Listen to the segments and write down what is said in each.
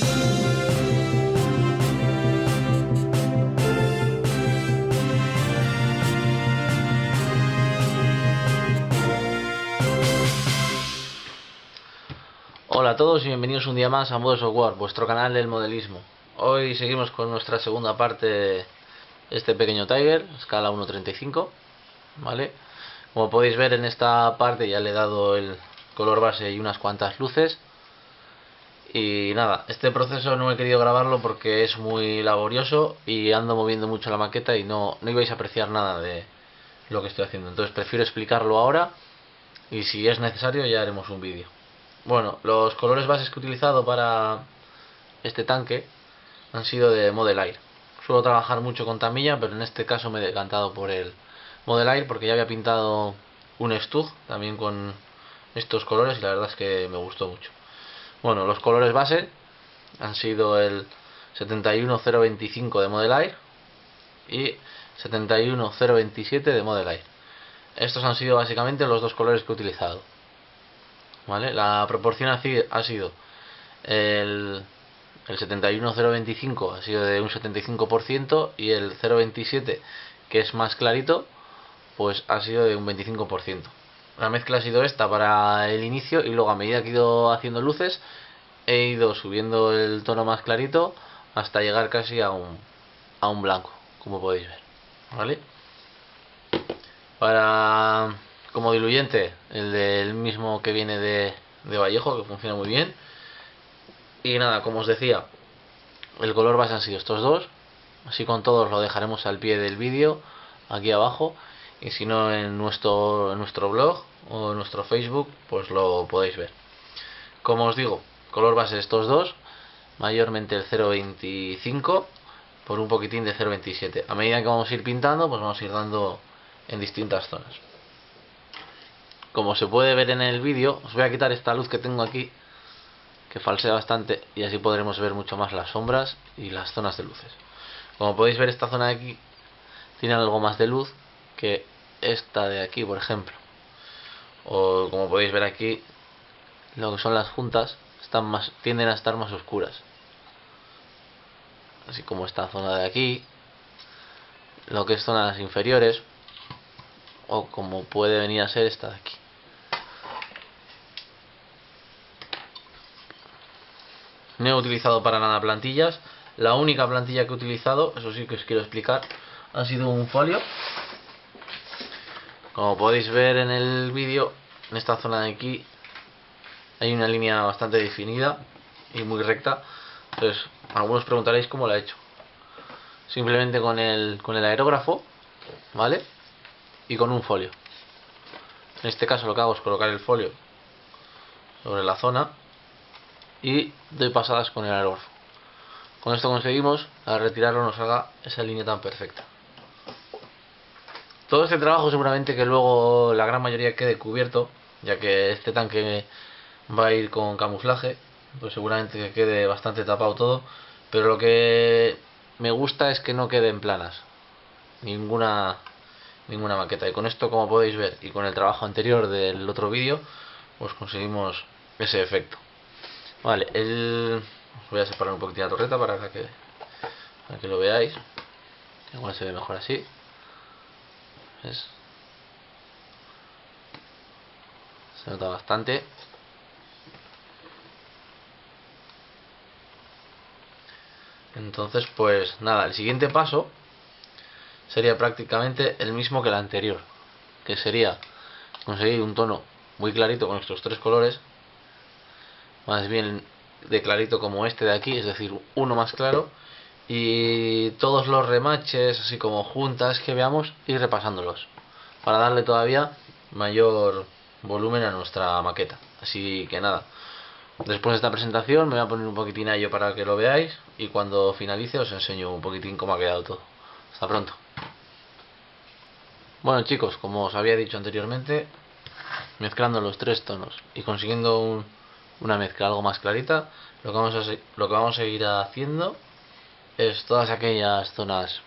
Hola a todos y bienvenidos un día más a Models of War, vuestro canal del modelismo. Hoy seguimos con nuestra segunda parte de este pequeño Tiger, escala 1.35, ¿vale? Como podéis ver, en esta parte ya le he dado el color base y unas cuantas luces. Y nada, este proceso no he querido grabarlo porque es muy laborioso y ando moviendo mucho la maqueta y no ibais a apreciar nada de lo que estoy haciendo. Entonces prefiero explicarlo ahora y si es necesario ya haremos un vídeo. Bueno, los colores bases que he utilizado para este tanque han sido de Model Air. Suelo trabajar mucho con Tamiya, pero en este caso me he decantado por el Model Air porque ya había pintado un Stug también con estos colores y la verdad es que me gustó mucho. Bueno, los colores base han sido el 71025 de Model Air y 71027 de Model Air. Estos han sido básicamente los dos colores que he utilizado. ¿Vale? La proporción ha sido el 71025 ha sido de un 75% y el 027, que es más clarito, pues ha sido de un 25%. La mezcla ha sido esta para el inicio y luego a medida que he ido haciendo luces he ido subiendo el tono más clarito hasta llegar casi a un blanco, como podéis ver, ¿vale? Para como diluyente, el del mismo que viene de Vallejo, que funciona muy bien. Y nada, como os decía, el color base han sido estos dos. Así con todos lo dejaremos al pie del vídeo, aquí abajo. Y si no, en nuestro blog o en nuestro Facebook, pues lo podéis ver. Como os digo, color base estos dos, mayormente el 0.25 por un poquitín de 0.27. A medida que vamos a ir pintando, pues vamos a ir dando en distintas zonas. Como se puede ver en el vídeo, os voy a quitar esta luz que tengo aquí, que falsea bastante, y así podremos ver mucho más las sombras y las zonas de luces. Como podéis ver, esta zona de aquí tiene algo más de luz que esta de aquí, por ejemplo. O como podéis ver aquí, lo que son las juntas tienden a estar más oscuras. Así como esta zona de aquí, lo que es zonas inferiores, o como puede venir a ser esta de aquí. No he utilizado para nada plantillas. La única plantilla que he utilizado, eso sí que os quiero explicar, ha sido un folio. Como podéis ver en el vídeo, en esta zona de aquí hay una línea bastante definida y muy recta. Entonces, algunos preguntaréis cómo la he hecho. Simplemente con el aerógrafo, ¿vale? Y con un folio. En este caso lo que hago es colocar el folio sobre la zona y doy pasadas con el aerógrafo. Con esto conseguimos, al retirarlo, nos haga esa línea tan perfecta. Todo este trabajo seguramente que luego la gran mayoría quede cubierto, ya que este tanque va a ir con camuflaje, pues seguramente que quede bastante tapado todo, pero lo que me gusta es que no quede en planas ninguna maqueta, y con esto, como podéis ver, y con el trabajo anterior del otro vídeo, pues conseguimos ese efecto. Vale, os voy a separar un poquitín la torreta para que lo veáis. Igual se ve mejor así. ¿Ves? Se nota bastante. Entonces, pues nada, el siguiente paso sería prácticamente el mismo que el anterior, que sería conseguir un tono muy clarito con estos tres colores, más bien de clarito como este de aquí, es decir, uno más claro, y todos los remaches, así como juntas que veamos, ir repasándolos para darle todavía mayor volumen a nuestra maqueta. Así que nada, después de esta presentación me voy a poner un poquitín a ello para que lo veáis, y cuando finalice os enseño un poquitín cómo ha quedado todo. Hasta pronto. Bueno, chicos, como os había dicho anteriormente, mezclando los tres tonos y consiguiendo una mezcla algo más clarita, lo que vamos a ir haciendo es todas aquellas zonas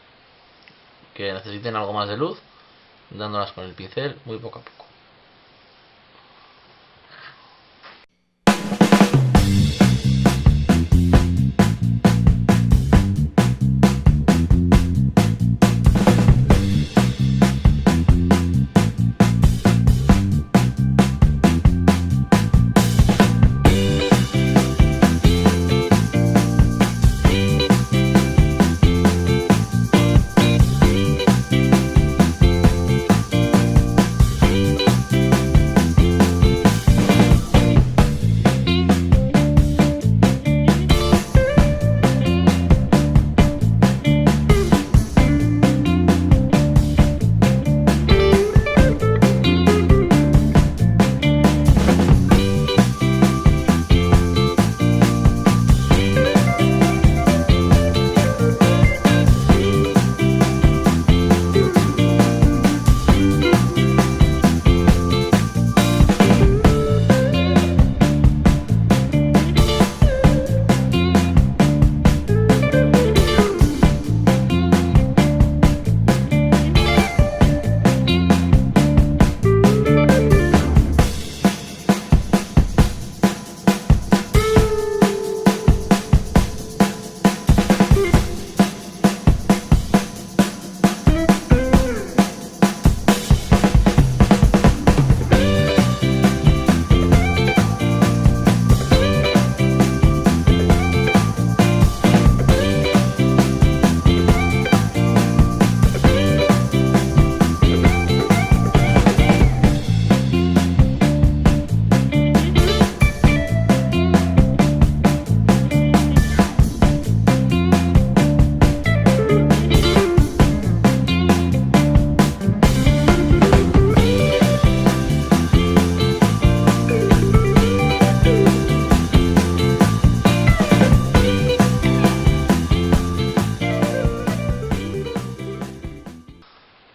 que necesiten algo más de luz, dándolas con el pincel muy poco a poco.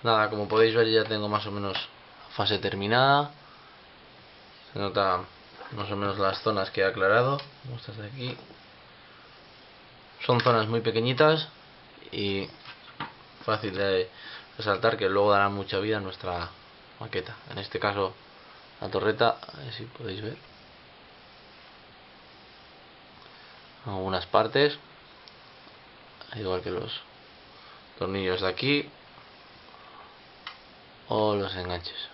Nada, como podéis ver ya tengo más o menos la fase terminada. Se nota más o menos las zonas que he aclarado, como estas de aquí. Son zonas muy pequeñitas y fácil de resaltar, que luego darán mucha vida a nuestra maqueta. En este caso la torreta, a ver si podéis ver algunas partes, igual que los tornillos de aquí o los enganches.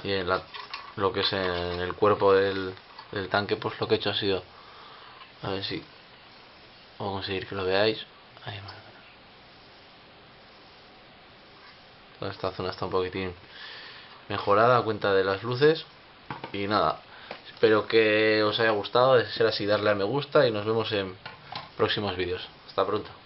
Y en lo que es en el cuerpo del tanque, pues lo que he hecho ha sido, a ver si puedo conseguir que lo veáis, ahí más o menos. Toda esta zona está un poquitín mejorada a cuenta de las luces. Y nada, espero que os haya gustado. De ser así, darle a me gusta y nos vemos en próximos vídeos. Hasta pronto.